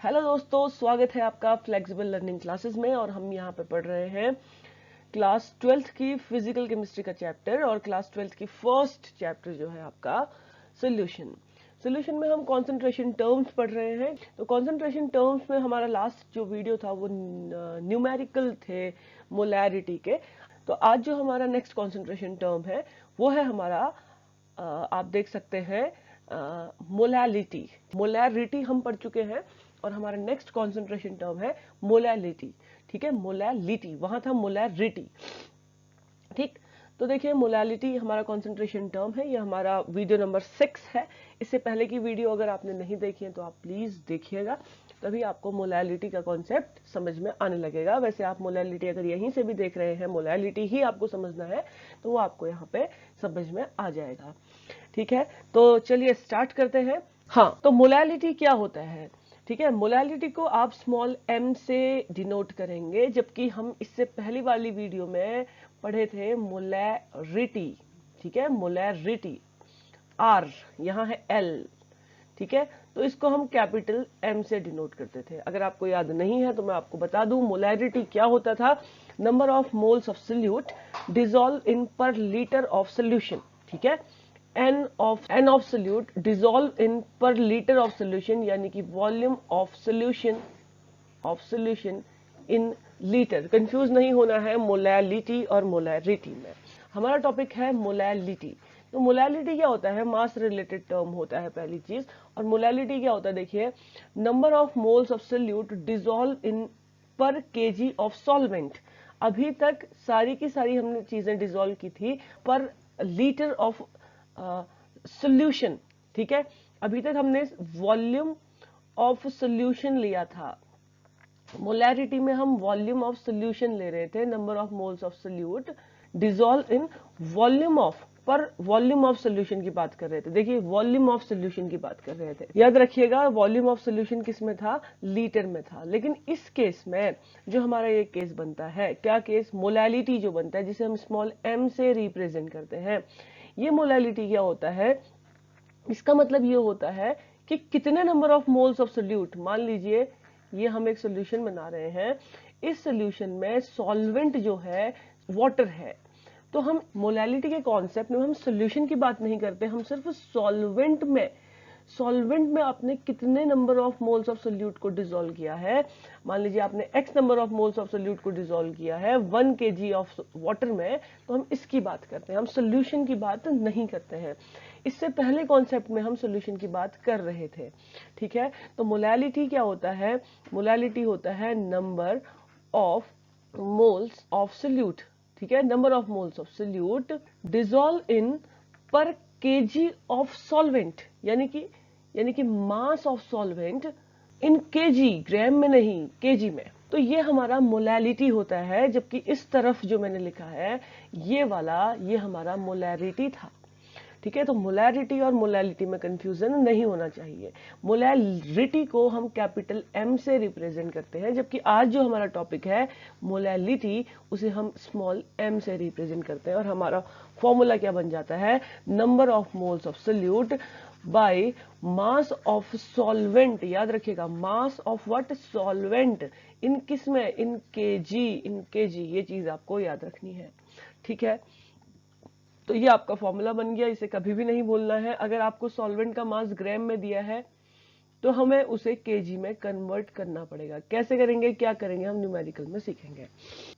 Hello दोस्तों, स्वागत है आपका फ्लेक्सिबल लर्निंग क्लासेस में। और हम यहाँ पे पढ़ रहे हैं क्लास 12th की फिजिकल केमिस्ट्री का चैप्टर और क्लास 12th की फर्स्ट चैप्टर जो है आपका सोल्यूशन में हम कंसंट्रेशन टर्म्स पढ़ रहे हैं। तो कंसंट्रेशन टर्म्स में हमारा लास्ट जो वीडियो था वो न्यूमेरिकल थे मोलैरिटी के। तो आज जो हमारा नेक्स्ट कंसंट्रेशन टर्म है वो है हमारा आप देख सकते हैं मोलैलिटी। मोलैरिटी हम पढ़ चुके हैं और हमारा नेक्स्ट कंसंट्रेशन टर्म है मोलैलिटी। ठीक है, मोलैलिटी, वहां था मोलैरिटी। ठीक, तो देखिए मोलैलिटी हमारा कंसंट्रेशन टर्म है। ये हमारा वीडियो नंबर 6 है। इससे पहले की वीडियो अगर आपने नहीं देखी है तो आप प्लीज देखिएगा, तभी आपको मोलैलिटी का कॉन्सेप्ट समझ में आने लगेगा। वैसे आप मोलैलिटी अगर यहीं से भी देख रहे हैं, मोलैलिटी ही आपको समझना है तो वो आपको यहाँ पे समझ में आ जाएगा। ठीक है, तो चलिए स्टार्ट करते हैं। हाँ, तो मोलैलिटी क्या होता है? ठीक है, मोलैलिटी को आप स्मॉल m से डिनोट करेंगे, जबकि हम इससे पहली वाली वीडियो में पढ़े थे मोलैरिटी। ठीक है, मोलैरिटी R यहाँ है L। ठीक है, तो इसको हम कैपिटल M से डिनोट करते थे। अगर आपको याद नहीं है तो मैं आपको बता दूं मोलैरिटी क्या होता था। Number of moles of solute dissolve in पर लीटर ऑफ सोल्यूशन। ठीक है, n of solute dissolve in per liter of solution, यानी कि volume of solution in litre. Confuse नहीं होना है मोलैलिटी और मोलैरिटी में। हमारा टॉपिक है मोलैलिटी। तो मोलैलिटी क्या होता है? मास रिलेटेड टर्म होता है पहली चीज। और मोलैलिटी क्या होता है? देखिए, number of moles of solute dissolve in per kg of solvent. अभी तक सारी की सारी हमने चीजें डिसॉल्व की थी पर लीटर ऑफ सोल्यूशन। ठीक है, अभी तक हमने वॉल्यूम ऑफ सोल्यूशन लिया था। मोलैरिटी में हम वॉल्यूम ऑफ सोल्यूशन ले रहे थे। Number of moles of solute dissolve in volume of, पर वॉल्यूम ऑफ सोल्यूशन की बात कर रहे थे। देखिए, वॉल्यूम ऑफ सोल्यूशन की बात कर रहे थे। याद रखिएगा, वॉल्यूम ऑफ सोल्यूशन किस में था? लीटर में था। लेकिन इस केस में जो हमारा ये केस बनता है, क्या केस? मोलैलिटी जो बनता है, जिसे हम स्मॉल m से रिप्रेजेंट करते हैं। ये मोलैलिटी क्या होता है? इसका मतलब ये होता है कि कितने number of moles of solute. मान लीजिए ये हम एक सोल्यूशन बना रहे हैं, इस सोल्यूशन में सॉल्वेंट जो है वाटर है। तो हम मोलैलिटी के कॉन्सेप्ट में हम सोल्यूशन की बात नहीं करते, हम सिर्फ सॉल्वेंट में आपने कितने number of moles of solute को डिसॉल्व किया है। मान लीजिए आपने x number of moles of solute को डिसॉल्व किया है 1 kg ऑफ वाटर में, तो हम इसकी बात करते हैं, हम सोल्यूशन की बात नहीं करते हैं। इससे पहले कॉन्सेप्ट में हम सोल्यूशन की बात कर रहे थे। ठीक है, तो मोलैलिटी क्या होता है? मोलैलिटी होता है number of moles of solute. ठीक है, number of moles of solute dissolve in per kg of solvent, यानी कि mass of solvent in kg, gram में नहीं, केजी में। तो ये हमारा मोलैलिटी होता है। जबकि इस तरफ जो मैंने लिखा है ये वाला, ये हमारा मोलैरिटी था। ठीक है, तो मोलैरिटी और मोलैलिटी में कंफ्यूजन नहीं होना चाहिए। मोलैरिटी को हम कैपिटल M से रिप्रेजेंट करते हैं, जबकि आज जो हमारा टॉपिक है मोलैलिटी, उसे हम स्मॉल m से रिप्रेजेंट करते हैं। और हमारा फॉर्मूला क्या बन जाता है? Number of moles of solute bye mass of solvent. याद रखिएगा, मास ऑफ व्हाट? सॉल्वेंट। इन किस में? इन केजी। ये चीज आपको याद रखनी है। ठीक है, तो ये आपका फॉर्मूला बन गया, इसे कभी भी नहीं भूलना है। अगर आपको सॉल्वेंट का मास ग्राम में दिया है तो हमें उसे केजी में कन्वर्ट करना पड़ेगा। कैसे करेंगे, क्या करेंगे, हम न्यूमेरिकल में सीखेंगे।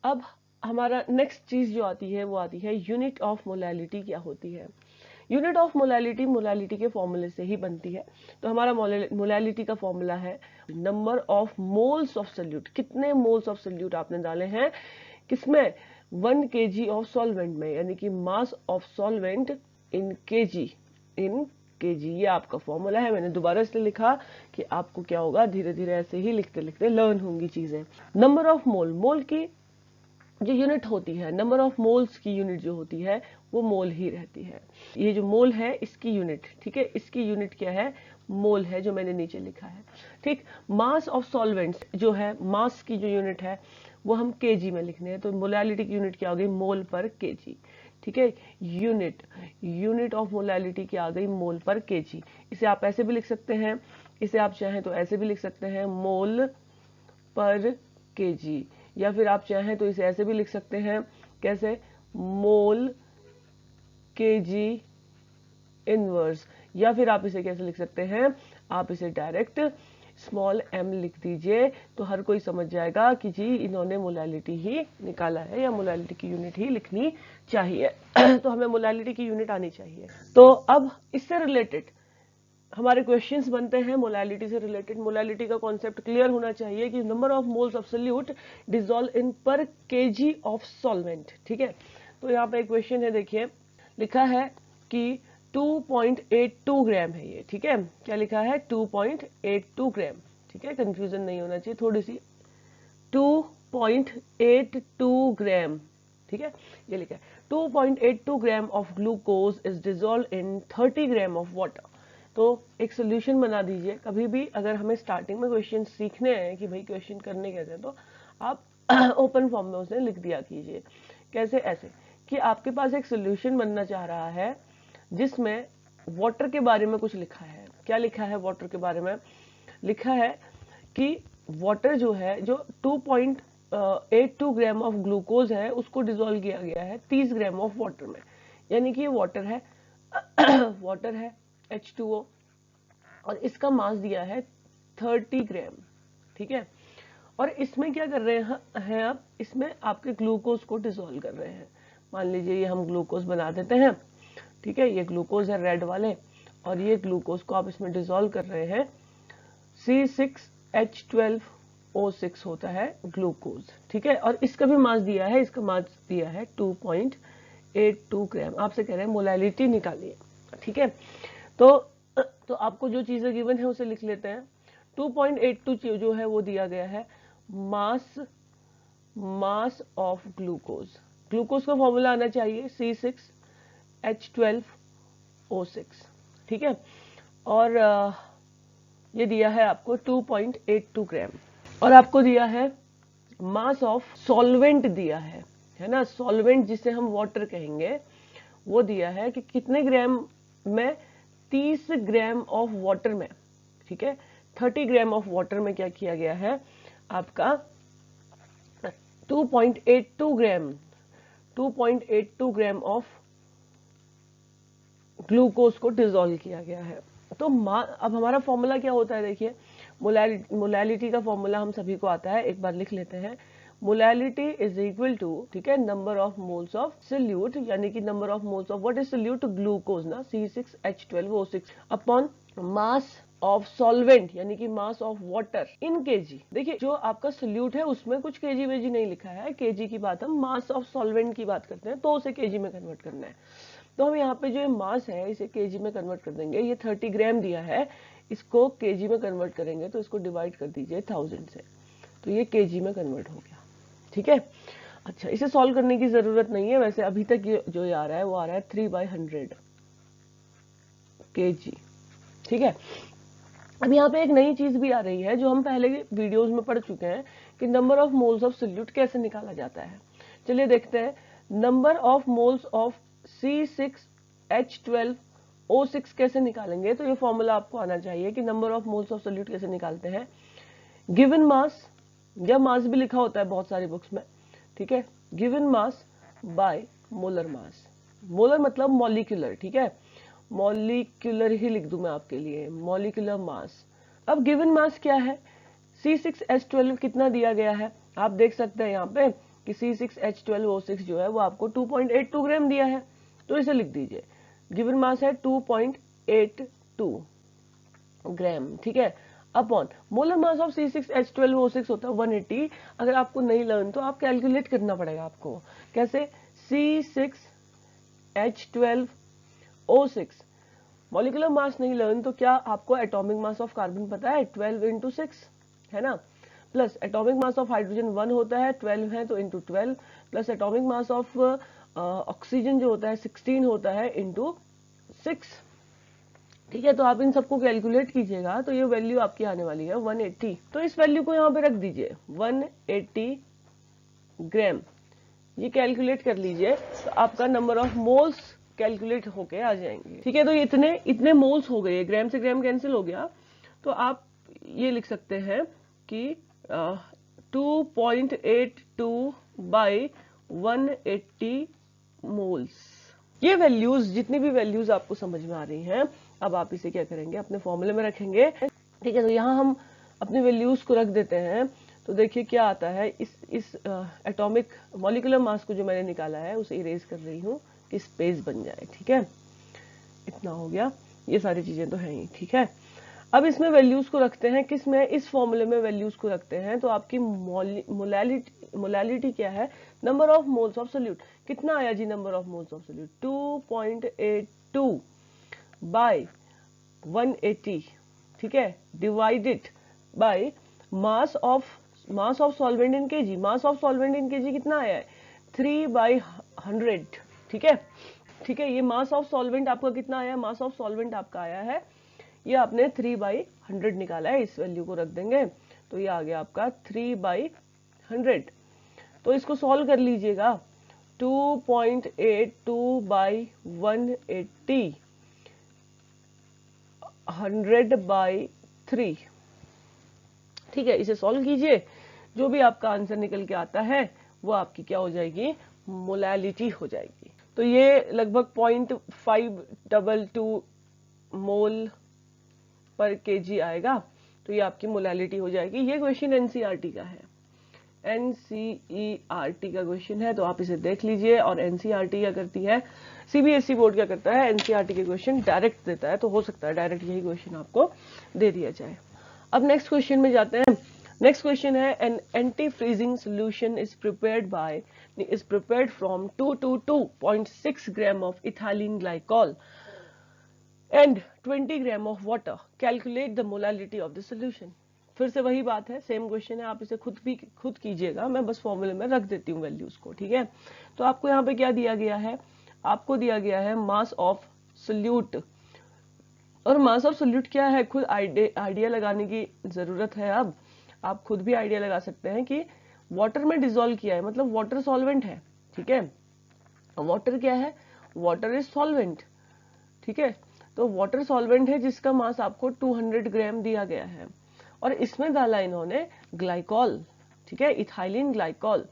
अब हमारा नेक्स्ट चीज जो आती है वो आती है यूनिट ऑफ मोलैलिटी। क्या होती है यूनिट ऑफ मोलैलिटी? मोलैलिटी के फॉर्मूले से ही बनती है। तो हमारा मोलैलिटी का फॉर्मूला है number of moles of solute. कितने मोल्स ऑफ सोल्यूट आपने डाले हैं किसमें? 1 kg ऑफ सॉल्वेंट में, यानी कि mass of solvent in KG. ये आपका फॉर्मूला है। मैंने दोबारा इसलिए लिखा कि आपको क्या होगा, धीरे धीरे ऐसे ही लिखते लिखते लर्न होंगी चीजें। नंबर ऑफ मोल की जो यूनिट होती है, नंबर ऑफ मोल्स की यूनिट जो होती है वो मोल ही रहती है। ये जो मोल है इसकी यूनिट, ठीक है, इसकी यूनिट क्या है? मोल है, जो मैंने नीचे लिखा है। ठीक, मास ऑफ सॉल्वेंट्स जो है, मास की जो यूनिट है वो हम केजी में लिखने हैं। तो मोलैलिटी की यूनिट क्या हो गई? मोल पर केजी। ठीक है, यूनिट ऑफ मोलैलिटी क्या आ गई? मोल पर केजी। इसे आप ऐसे भी लिख सकते हैं इसे आप चाहें तो ऐसे भी लिख सकते हैं मोल पर केजी, या फिर आप चाहें तो इसे ऐसे भी लिख सकते हैं, कैसे, मोल केजी इनवर्स, या फिर आप इसे कैसे लिख सकते हैं, आप इसे डायरेक्ट स्मॉल m लिख दीजिए, तो हर कोई समझ जाएगा कि जी इन्होंने मोलैलिटी ही निकाला है या मोलैलिटी की यूनिट ही लिखनी चाहिए। तो हमें मोलैलिटी की यूनिट आनी चाहिए। तो अब इससे रिलेटेड हमारे क्वेश्चंस बनते हैं मोलैलिटी से रिलेटेड। मोलैलिटी का कॉन्सेप्ट क्लियर होना चाहिए कि number of moles of solute dissolve in per kg of solvent. ठीक है, तो यहाँ पे एक क्वेश्चन है, देखिए लिखा है कि 2.82 ग्राम है ये। ठीक है, क्या लिखा है, 2.82 ग्राम। ठीक है, कंफ्यूजन नहीं होना चाहिए थोड़ी सी, 2.82 ग्राम। ठीक है, ये लिखा है 2.82 gram of glucose is dissolve in 30 gram of water. तो एक सोल्यूशन बना दीजिए। कभी भी अगर हमें स्टार्टिंग में क्वेश्चन सीखने हैं कि भाई क्वेश्चन करने कैसे हैं, तो आप ओपन फॉर्म में उसे लिख दिया कीजिए। कैसे, ऐसे कि आपके पास एक सोल्यूशन बनना चाह रहा है जिसमें वाटर के बारे में कुछ लिखा है। क्या लिखा है वाटर के बारे में, लिखा है कि वाटर जो है, जो 2.82 ग्राम ऑफ ग्लूकोज है उसको डिसॉल्व किया गया है 30 ग्राम ऑफ वाटर में। यानी कि ये वाटर है वाटर है H2O, और इसका मास दिया है 30 ग्राम। ठीक है, और इसमें क्या कर रहे हैं आप, इसमें आपके ग्लूकोज को डिसॉल्व कर रहे हैं। मान लीजिए ये हम ग्लूकोज बना देते हैं। ठीक है, ये ग्लूकोज है रेड वाले, और ये ग्लूकोज को आप इसमें डिसॉल्व कर रहे हैं। C6H12O6 होता है ग्लूकोज। ठीक है, और इसका भी मास दिया है, इसका मास दिया है 2.82 ग्राम। आपसे कह रहे हैं मोलैलिटी निकालिए। ठीक है, तो आपको जो चीजें गिवन है उसे लिख लेते हैं। 2.82 जो है वो दिया गया है मास ऑफ ग्लूकोज। ग्लूकोज का फॉर्मूला आना चाहिए C6H12O6। ठीक है, और ये दिया है आपको 2.82 ग्राम, और आपको दिया है मास ऑफ सॉल्वेंट दिया है ना, सॉल्वेंट जिसे हम वाटर कहेंगे, वो दिया है कि कितने ग्राम में, 30 ग्राम ऑफ वाटर में। ठीक है, 30 ग्राम ऑफ वाटर में क्या किया गया है आपका 2.82 ग्राम ऑफ ग्लूकोज को डिसॉल्व किया गया है। तो अब हमारा फॉर्मूला क्या होता है, देखिए मोलैलिटी का फॉर्मूला हम सभी को आता है, एक बार लिख लेते हैं। मोलैलिटी इज इक्वल टू, ठीक है, number of moles of solute, यानी कि number of moles of what is solute, glucose ना, C6H12O6 upon mass of solvent, यानी कि mass of water in KG. देखिए जो आपका सोल्यूट है उसमें कुछ केजी वेजी नहीं लिखा है, केजी की बात, हम मास ऑफ सॉल्वेंट की बात करते हैं, तो उसे केजी में कन्वर्ट करना है। तो हम यहाँ पे जो मास है इसे केजी में कन्वर्ट कर देंगे। ये 30 ग्राम दिया है, इसको केजी में कन्वर्ट करेंगे तो इसको डिवाइड कर दीजिए 1000 से, तो ये केजी में कन्वर्ट हो गया। ठीक है, अच्छा इसे सॉल्व करने की जरूरत नहीं है, वैसे अभी तक ये जो आ रहा है वो आ रहा है 3/100 kg। ठीक है, अब यहाँ पे एक नई चीज भी आ रही है जो हम पहले वीडियोस में पढ़ चुके हैं कि number of moles of solute कैसे निकाला जाता है। चलिए देखते हैं, number of moles of C6H12O6 कैसे निकालेंगे। तो ये फॉर्मूला आपको आना चाहिए कि number of moles of solute कैसे निकालते हैं। गिवन मास, या मास भी लिखा होता है बहुत सारी बुक्स में, ठीक है, given mass by molar mass. Molar मतलब मॉलिक्यूलर, ठीक है, मॉलिक्यूलर ही लिख दूं मैं आपके लिए, मॉलिक्यूलर मास। अब गिवन मास क्या है, C6H12 कितना दिया गया है, आप देख सकते हैं यहाँ पे कि C6H12O6 जो है वो आपको 2.82 ग्राम दिया है, तो इसे लिख दीजिए। गिवन मास है 2.82 ग्राम, ठीक है, upon molar mass of C6H12O6 होता है 180। अगर आपको नहीं लर्न तो आप कैलकुलेट करना पड़ेगा आपको, कैसे, C6H12O6 मॉलिक्यूलर मास नहीं लर्न तो क्या आपको एटॉमिक मास ऑफ कार्बन पता है, 12 × 6 है ना, plus atomic mass of hydrogen 1 होता है, 12 है तो into 12, plus atomic mass of oxygen जो होता है 16 होता है इंटू 6। ठीक है, तो आप इन सबको कैलकुलेट कीजिएगा तो ये वैल्यू आपकी आने वाली है 180। तो इस वैल्यू को यहाँ पे रख दीजिए 180 ग्राम, ये कैलकुलेट कर लीजिए तो आपका नंबर ऑफ मोल्स कैलकुलेट होके आ जाएंगे। ठीक है, तो इतने मोल्स हो गए, ग्राम से ग्राम कैंसिल हो गया, तो आप ये लिख सकते हैं कि 2.82 बाई 180 मोल्स। ये वैल्यूज, जितनी भी वैल्यूज आपको समझ में आ रही हैं, अब आप इसे क्या करेंगे, अपने फॉर्मूले में रखेंगे। ठीक है, तो यहाँ हम अपनी वैल्यूज को रख देते हैं। तो देखिए क्या आता है, इस एटॉमिक मॉलिक्यूलर मास को जो मैंने निकाला है उसे इरेज कर रही हूँ कि स्पेस बन जाए। ठीक है, इतना हो गया, ये सारी चीजें तो है ही। ठीक है, अब इसमें वैल्यूज को रखते हैं, किस में, इस फॉर्मूले में वैल्यूज को रखते हैं। तो आपकी मोलैलिटी क्या है, number of moles of solute. कितना आया जी number of moles of solute, 2.82 by 180। ठीक है, divided by mass of solvent in kg. Mass of solvent in kg कितना आया है, 3/100। ठीक है, ठीक है, ये मास ऑफ सॉल्वेंट आपका कितना आया, मास ऑफ सॉल्वेंट आपका आया है, ये आपने 3/100 निकाला है, इस वैल्यू को रख देंगे। तो ये आ गया आपका 3/100। तो इसको सॉल्व कर लीजिएगा, 2.82 बाई 180 100/3। ठीक है, इसे सॉल्व कीजिए, जो भी आपका आंसर निकल के आता है वो आपकी क्या हो जाएगी, मोलैलिटी हो जाएगी। तो ये लगभग 0.522 मोल पर केजी आएगा। तो ये आपकी मोलैलिटी हो जाएगी। ये क्वेश्चन एनसीईआरटी का है, एनसीईआरटी का क्वेश्चन है, तो आप इसे देख लीजिए। और एनसीईआरटी क्या करती है, सीबीएसई बोर्ड क्या करता है, एनसीईआरटी के क्वेश्चन डायरेक्ट देता है, तो हो सकता है डायरेक्ट यही क्वेश्चन आपको दे दिया जाए। अब नेक्स्ट क्वेश्चन में जाते हैं। नेक्स्ट क्वेश्चन है, an anti freezing solution is prepared from 2 to 2.6 gram of ethylene glycol and 20 gram of water, calculate the molality of the solution. फिर से वही बात है, सेम क्वेश्चन है, आप इसे खुद कीजिएगा, मैं बस फॉर्मूले में रख देती हूँ वैल्यूज को। ठीक है, तो आपको यहाँ पे क्या दिया गया है, आपको दिया गया है मास ऑफ सोल्यूट। और मास ऑफ सोल्यूट क्या है, खुद आइडिया लगाने की जरूरत है। अब आप खुद भी आइडिया लगा सकते हैं कि वाटर में डिसॉल्व किया है, मतलब वाटर सॉल्वेंट है। ठीक है, वाटर क्या है, वाटर इज सॉल्वेंट। ठीक है, तो वाटर सॉल्वेंट है जिसका मास आपको 200 ग्राम दिया गया है, और इसमें डाला इन्होंने ग्लाइकॉल। ठीक है, इथाइलिन ग्लाइकॉल।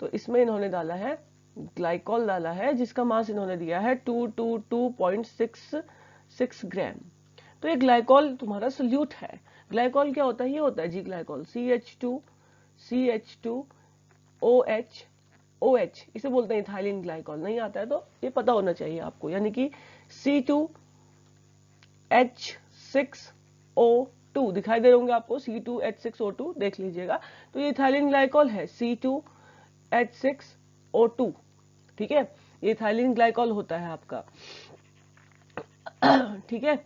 तो इसमें इन्होंने डाला है ग्लाइकॉल, डाला है जिसका मास इन्होंने दिया है 222.66 ग्राम। तो ये ग्लाइकॉल तुम्हारा सोल्यूट है। ग्लाइकॉल क्या होता है, ये होता है जी ग्लाइकॉल, CH2OH, इसे बोलते हैं इथाइलिन ग्लाइकॉल। नहीं आता है तो ये पता होना चाहिए आपको, यानी कि C2H6O2 दिखाई दे रहे होंगे आपको, C2H6O2 देख लीजिएगा। तो ये इथाइलिन ग्लाइकॉल है, C2H6O2। ठीक है, ये इथाइलिन ग्लाइकॉल होता है आपका। ठीक है,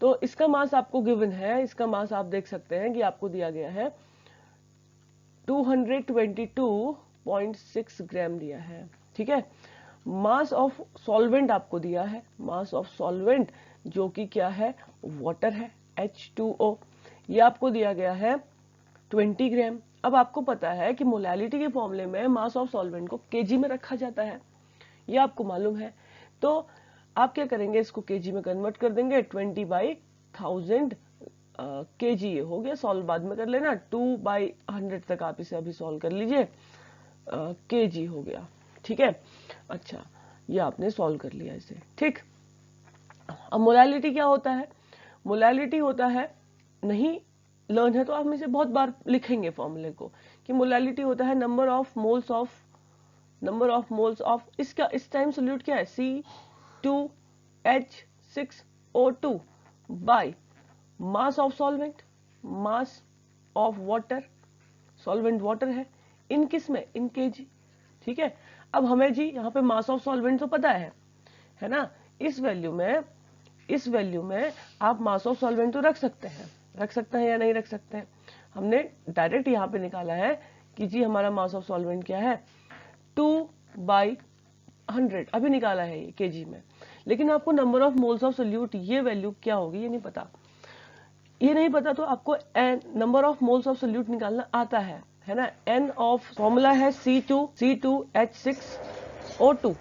तो इसका मास आपको गिवन है, इसका मास आप देख सकते हैं कि आपको दिया गया है 222.6 ग्राम दिया है। ठीक है, मास ऑफ सॉल्वेंट आपको दिया है, मास ऑफ सॉल्वेंट जो कि क्या है, वाटर है, H2O, ये आपको दिया गया है 20 ग्राम। अब आपको पता है कि मोलैलिटी के फॉर्मूले में मास ऑफ सॉल्वेंट को केजी में रखा जाता है, ये आपको मालूम है। तो आप क्या करेंगे, इसको केजी में कन्वर्ट कर देंगे, 20/1000 केजी। ये हो गया, सॉल्व बाद में कर लेना, 2/100 तक आप इसे अभी सॉल्व कर लीजिए, केजी हो गया। ठीक है, अच्छा, ये आपने सॉल्व कर लिया इसे। ठीक, अब मोलैलिटी क्या होता है, मोलैलिटी होता है, नहीं लर्न है तो आप इसे बहुत बार लिखेंगे फॉर्मूले को, कि मोलैलिटी होता है नंबर ऑफ मोल्स ऑफ इसका इस टाइम सोल्यूट क्या है, C2H6O2 bye mass of solvent, mass of water, solvent water है, इन किस में, इन केजी। ठीक है, अब हमें जी यहाँ पे मास ऑफ सॉल्वेंट तो पता है ना, इस वैल्यू में आप मास ऑफ सॉल्वेंट तो रख सकते हैं या नहीं रख सकते हैं। हमने डायरेक्ट यहाँ पे निकाला है कि जी हमारा मास ऑफ सॉल्वेंट क्या है, 2/100 अभी निकाला है ये केजी में। लेकिन आपको number of moles of solute, ये वैल्यू क्या होगी ये नहीं पता, तो आपको number of moles of solute निकालना आता है ना। N ऑफ फॉर्मूला है C2H6O2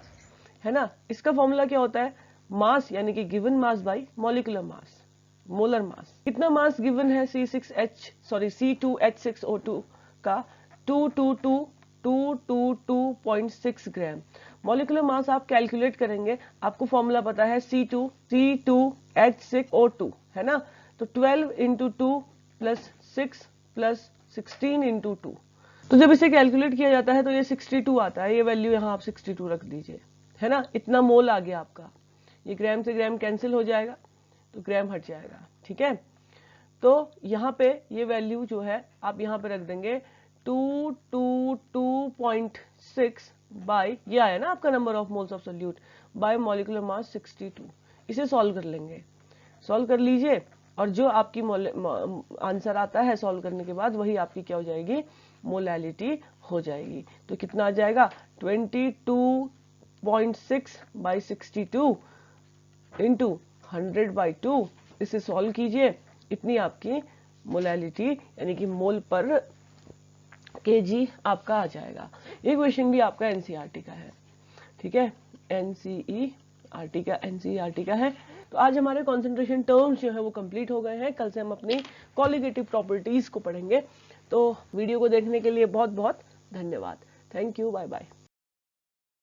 है ना। इसका फॉर्मूला क्या होता है, मास यानी कि given mass by molecular mass. Molar mass. कितना मास गिवन है C2H6O2 का? 222.6 ग्राम। मॉलिक्यूलर मास आप कैलकुलेट करेंगे, आपको फॉर्मूला पता है C2H6O2 है ना, तो 12 इंटू 2 प्लस 6 प्लस 16 इंटू 2, तो जब इसे कैलकुलेट किया जाता है तो ये 62 आता है। ये वैल्यू यहाँ आप 62 रख दीजिए, है ना, इतना मोल आ गया आपका। ये ग्राम से ग्राम कैंसिल हो जाएगा तो ग्राम हट जाएगा, ठीक है। तो यहाँ पे ये वैल्यू जो है आप यहाँ पे रख देंगे 222.6 बाय, ये आया ना आपका number of moles of solute, bye molecular mass 62। इसे सॉल्व कर लेंगे, सॉल्व कर लीजिए, और जो आपकी आंसर आता है सॉल्व करने के बाद वही आपकी क्या हो जाएगी, मोलैलिटी हो जाएगी। तो कितना आ जाएगा 22.6 बाई 62 इंटू 100/2। इसे सॉल्व कीजिए, इतनी आपकी मोलैलिटी यानी कि मोल पर केजी आपका आ जाएगा। ये क्वेश्चन भी आपका एनसीईआरटी का है, ठीक है, एनसीईआरटी का है। तो आज हमारे कंसंट्रेशन टर्म्स जो है वो कंप्लीट हो गए हैं। कल से हम अपनी कॉलिगेटिव प्रॉपर्टीज को पढ़ेंगे। तो वीडियो को देखने के लिए बहुत बहुत धन्यवाद। Thank you, bye bye.